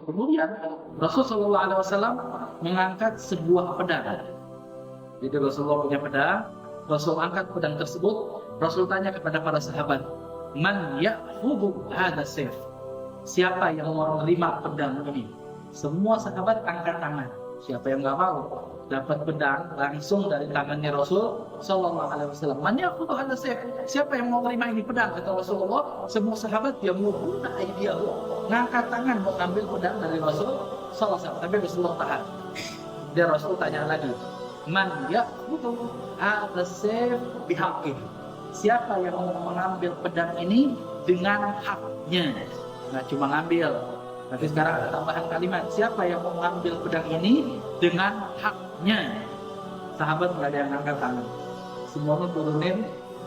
Kemudian Rasulullah SAW mengangkat sebuah pedang. Jadi Rasulullah punya pedang, Rasul angkat pedang tersebut. Rasul tanya kepada para sahabat, "Man ya'khudhu hadha sayf?" Siapa yang mau menerima pedang ini? Semua sahabat angkat tangan. Siapa yang nggak mau dapat pedang langsung dari tangannya Rasul Sallallahu Alaihi Wasallam? Man ya'khudhu hadha sayf? Siapa yang mau menerima ini pedang? Kata Rasulullah. Semua sahabat dia menggunakan idea, ngangkat tangan mau ambil pedang dari Rasul Sallallahu Alaihi Wasallam. Tapi Rasulullah tahan. Dia Rasul tanya lagi, "Man ya'khudhu hadha sayf bihaqqih?" Siapa yang mau mengambil pedang ini dengan haknya? Nggak cuma ngambil, tapi sekarang ada tambahan kalimat, siapa yang mau mengambil pedang ini dengan haknya? Sahabat nggak ada yang angkat tangan, semuanya turunin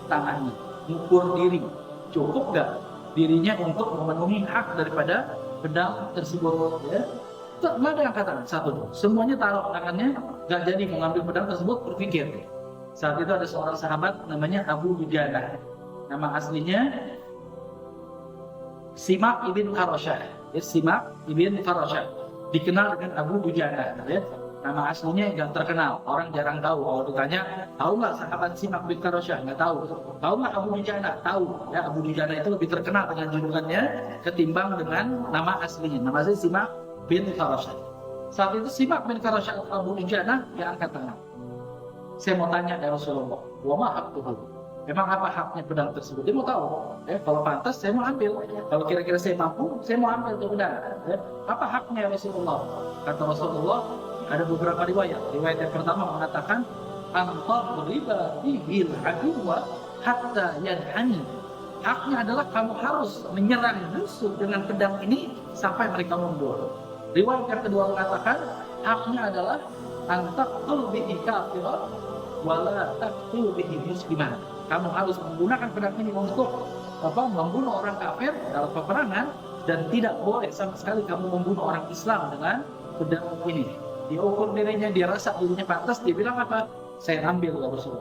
tangannya, ngukur diri, cukup nggak dirinya untuk memenuhi hak daripada pedang tersebut, ya? Nggak ada yang angkat tangan, satu, semuanya taruh tangannya, nggak jadi mengambil pedang tersebut. Berpikir, saat itu ada seorang sahabat namanya Abu Dujana, nama aslinya Simak ibn Farashah. Simak ibn Farashah dikenal dengan Abu Dujana, ya. Nama aslinya yang terkenal, orang jarang tahu. Kalau ditanya, tahu nggak sahabat Simak bin Farashah? Nggak tahu. Tahu nggak Abu Dujana? Tahu. Ya, Abu Dujana itu lebih terkenal dengan julukannya ketimbang dengan nama aslinya. Nama aslinya Simak bin Farashah. Saat itu Simak bin Farashah Abu Dujana yang angkat tangan. Saya mau tanya ya Rasulullah, wa ma haqquhu? Memang apa haknya pedang tersebut? Dia mau tahu. Kalau pantas saya mau ambil. Kalau kira-kira saya mampu, saya mau ambil itu pedang. Apa haknya ya Rasulullah? Kata Rasulullah, ada beberapa riwayat. Riwayat yang pertama mengatakan, "Antar riba bihil aduwa hatta yadhani." Haknya adalah kamu harus menyerang musuh dengan pedang ini sampai mereka mundur. Riwayat yang kedua mengatakan, haknya adalah antaqtul bihi kafiran wala taqtul bihi musliman. Kamu harus menggunakan pedang ini untuk membunuh orang kafir dalam peperangan, dan tidak boleh sama sekali kamu membunuh orang Islam dengan pedang ini. Dia ukur dirinya, dia rasa dirinya pantas, dia bilang apa? Saya ambil oleh Rasul.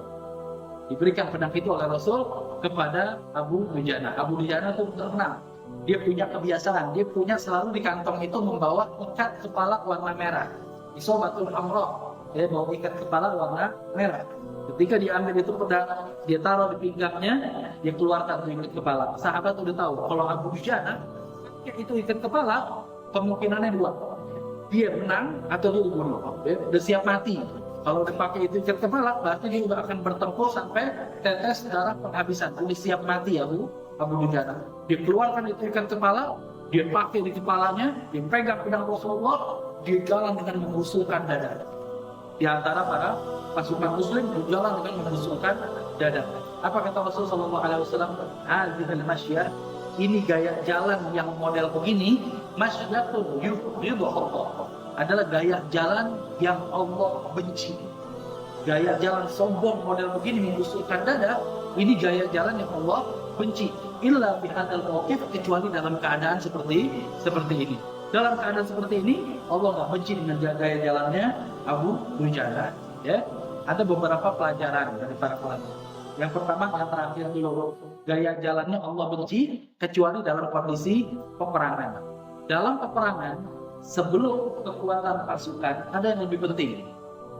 Diberikan pedang itu oleh Rasul kepada Abu Dujana. Abu Dujana itu terkenal. Dia punya kebiasaan, dia punya selalu di kantong itu membawa ikat kepala warna merah. Isobatul hamra, dia bawa ikat kepala warna merah. Ketika diambil itu pedang, dia taruh di pinggangnya, dia keluarkan ikat kepala. Sahabat udah tahu, kalau Abu Dujana itu ikat kepala, kemungkinannya dua. Dia menang atau dia dibunuh. Dia udah siap mati. Kalau dipakai itu ikat kepala, berarti dia udah akan bertempur sampai tetes darah penghabisan. Udah siap mati Abu Dujana. Dia keluarkan itu ikat kepala, dia pakai di kepalanya, dia pegang pedang Rasulullah, dia jalan dengan mengusulkan dada. Di antara para pasukan muslim berjalan dengan mengusulkan dada. Apa kata Rasulullah SAW? Hadhil masyah, ini gaya jalan yang model begini, masyatul yudhullah, adalah gaya jalan yang Allah benci. Gaya jalan sombong model begini mengusulkan dada, ini gaya jalan yang Allah benci. Illa bihadzal mauqif, kecuali dalam keadaan seperti ini. Dalam keadaan seperti ini, Allah nggak benci dengan gaya jalannya Abu Dujana. Ya, ada beberapa pelajaran dari para ulama. Yang pertama, yang terakhir dulu, gaya jalannya Allah benci kecuali dalam kondisi peperangan. Dalam peperangan, sebelum kekuatan pasukan, ada yang lebih penting,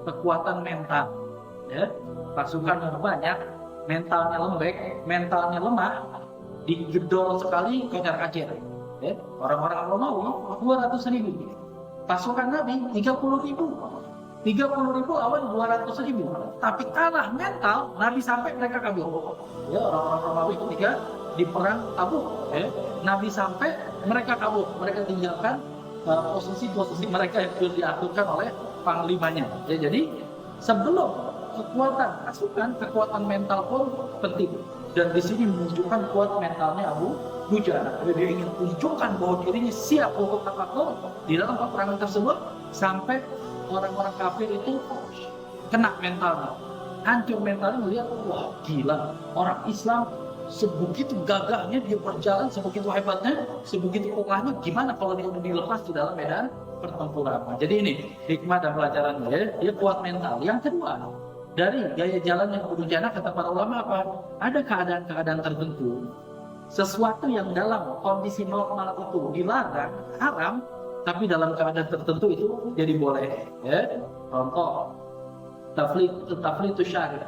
kekuatan mental. Ya, pasukan yang banyak, mentalnya lembek, mentalnya lemah, digedor sekali kocar-kacir. Ya, orang-orang Romawi 200.000, pasukan Nabi 30.000. 30.000 lawan 200.000, tapi kalah mental, Nabi sampai mereka kabur. Ya, orang-orang Romawi ketika di perang Tabuk, ya, Nabi sampai mereka kabur, mereka tinggalkan posisi-posisi mereka yang sudah diaturkan oleh panglimanya. Ya, jadi sebelum kekuatan pasukan, kekuatan mental pun penting. Dan di sini menunjukkan kuat mentalnya Abu Dujana. Dia ingin tunjukkan bahwa dirinya siap untuk apapun di dalam peperangan tersebut, sampai orang-orang kafir itu kena mentalnya, hancur mentalnya, melihat, wah gila, orang Islam sebegitu gagahnya dia berjalan, sebegitu hebatnya, sebegitu kokohnya, gimana kalau dia dilepas di dalam medan pertempuran. Jadi ini hikmah dan pelajarannya, ya, dia kuat mental. Yang kedua, dari gaya jalan yang Abu Dujana, kata para ulama apa? Ada keadaan-keadaan tertentu, sesuatu yang dalam kondisi normal itu dilarang, haram, tapi dalam keadaan tertentu itu jadi boleh. Ya, contoh taflitu syari.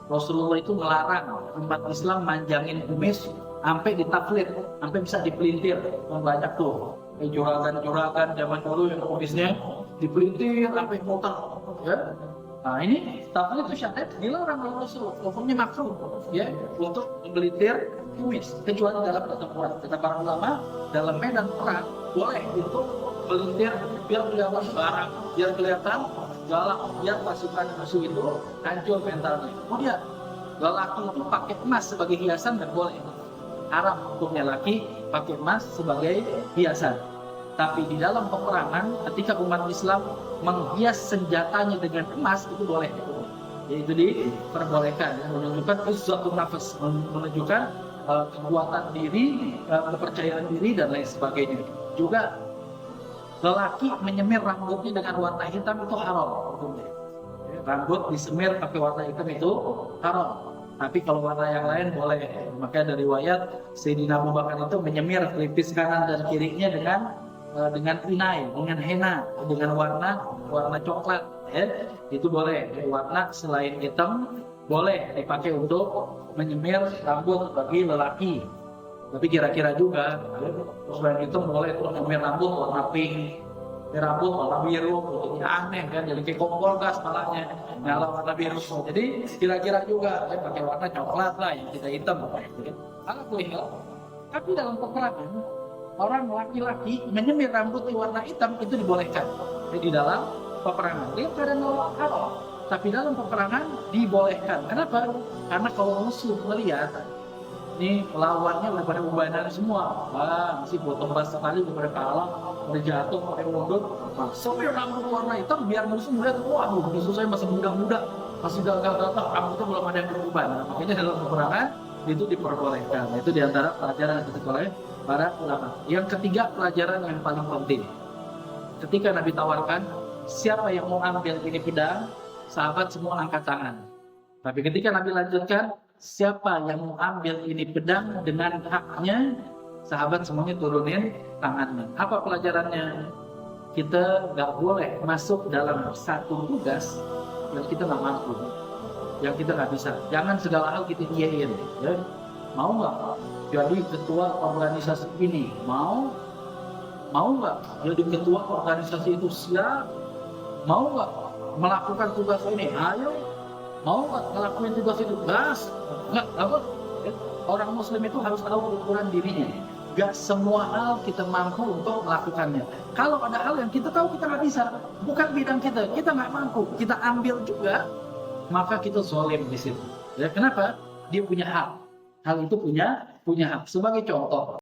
Rasulullah itu melarang umat Islam manjangin kumis sampai ditaflit, sampai bisa dipelintir. Banyak tuh juragan-juragan zaman dulu yang kumisnya dipelintir sampai muter. Ya. Nah ini taflit itu syari dilarang oleh Rasul. Hukumnya makruh ya untuk memelintir kumis kecuali dalam pertempuran. Kata para ulama dalam medan perang boleh untuk melintir biar kelihatan barang, biar kelihatan galak, biar pasukan musuh itu hancur mentalnya. Kemudian lelaki itu pakai emas sebagai hiasan dan boleh. Haram hukumnya laki pakai emas sebagai hiasan. Tapi di dalam peperangan ketika umat Islam menghias senjatanya dengan emas itu boleh. Yaitu diperbolehkan, menunjukkan izzatun nafas, menunjukkan kekuatan diri, kepercayaan diri dan lain sebagainya. Juga lelaki menyemir rambutnya dengan warna hitam itu haram hukumnya. Rambut disemir pakai warna hitam itu haram. Tapi kalau warna yang lain boleh. Makanya dari riwayat Sayyidina Abu Bakar itu menyemir pelipis kanan dan kirinya dengan inai, dengan henna, dengan warna coklat. Ya. Itu boleh. Warna selain hitam boleh dipakai untuk menyemir rambut bagi lelaki. Tapi kira-kira juga selain itu boleh untuk menyemir rambut warna pink, rambut warna biru, jadi aneh kan, jadi kayak kompor gas malahnya nyala warna biru. Jadi kira-kira juga pakai warna coklat lah yang tidak hitam. Alhamdulillah. Tapi dalam peperangan orang laki-laki menyemir rambut di warna hitam itu dibolehkan. Jadi di dalam peperangan dia keadaan haram. Tapi dalam peperangan dibolehkan. Kenapa? Karena kalau musuh melihat ini lawannya udah pada ubanan semua, masih potong bas sekali udah pada kalah, udah jatuh, pakai mundur, semir rambut warna hitam biar musuh melihat, waduh musuh saya masih muda-muda, masih gagal-gagal, rambutnya belum ada yang berubah. Nah, makanya dalam peperangan itu diperbolehkan. Itu diantara pelajaran yang diberikan oleh para ulama. Yang ketiga, pelajaran yang paling penting. Ketika Nabi tawarkan, siapa yang mau ambil ini pedang, sahabat semua angkat tangan. Tapi ketika Nabi lanjutkan, siapa yang mau ambil ini pedang dengan haknya, sahabat semuanya turunin tangannya. Apa pelajarannya? Kita nggak boleh masuk dalam satu tugas yang kita nggak mampu, yang kita nggak bisa. Jangan segala hal kita iyain. Ya. Mau nggak jadi ketua organisasi ini? Mau nggak jadi ketua organisasi itu? Siap. Mau nggak melakukan tugas ini? Ayo. Mau nggak ngelakuin tugas itu? Gas. Nggak, apa? Orang Muslim itu harus tahu ukuran dirinya. Gak semua hal kita mampu untuk melakukannya. Kalau ada hal yang kita tahu kita nggak bisa, bukan bidang kita nggak mampu, kita ambil juga, maka kita zalim di situ. Ya, kenapa? Dia punya hak. Hal itu punya hak. Sebagai contoh,